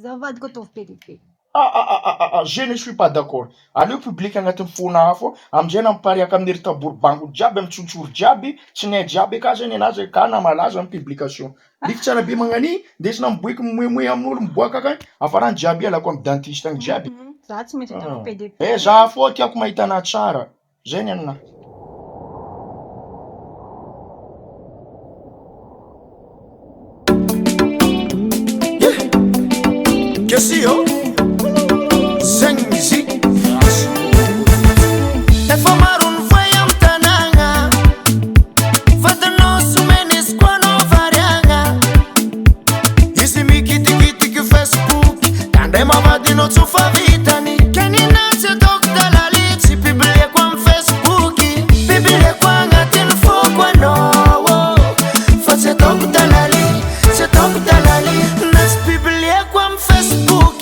Zavady koa ataovy périphérique. Je ne suis pas d'accord. Aleo public agnatin'ny fona hafa amizay nampariaka amin'ny ery taborobango jiaby amin'ny tsontsoro jiaby tsy nay jiaby ka zany anazy ka na malaza amin'ny publication. Liko tsara be magnani ndesina miboeky moemoe amin'olo miboaka akany afarany jiaby alako amin'ny dentiste agny jiaby. Za tsy maintsy ataovy périphérique. Za fô tiako mahita anahy tsara. Zay ny aminahy. Kesi yo Zengizi Efa maro ny voay am tanagna Vatanao somenis kwa no variagna Izy mikitikitiky Facebook Kandray mavadinao tsofa vitany Kanina tsy ataoko dalali Tsy publieko am Facebook Publieko agnatin'ny foko anao Fa tsy ataoko dalali Tsy ataoko dalali Na tsy publieko am Facebook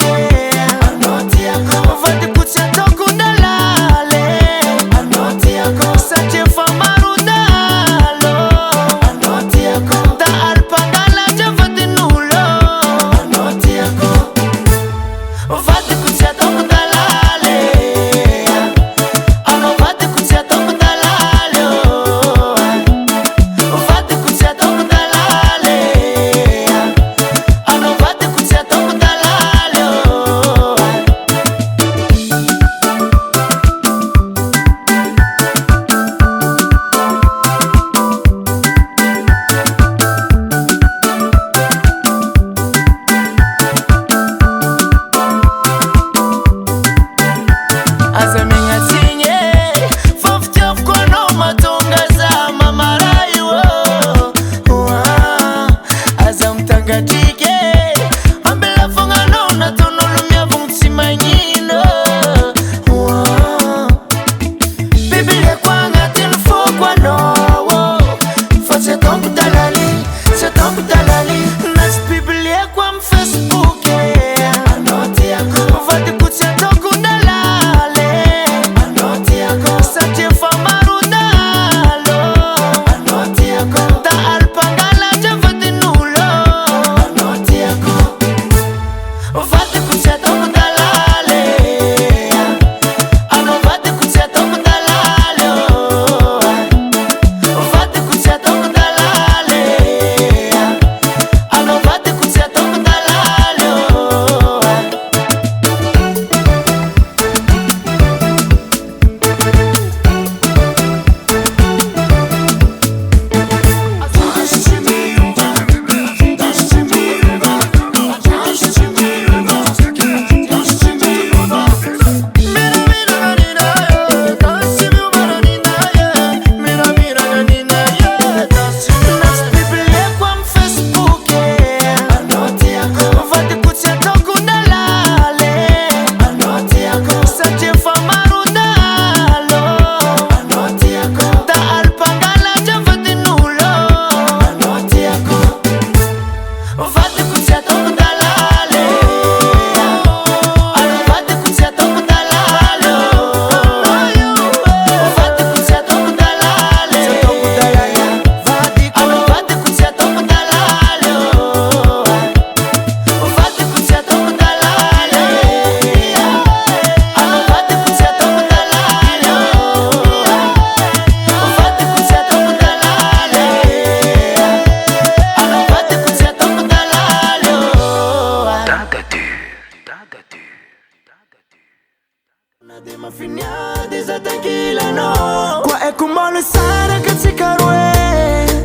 Kwa ekumalo sara katsikaroe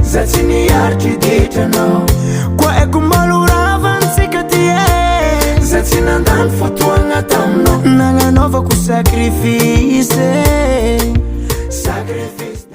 Zatsini yarki ditano Kwa ekumalo ravan sikatie Zatsina ndan fotuanga tamno Nanganova ku sacrifice Sacrifice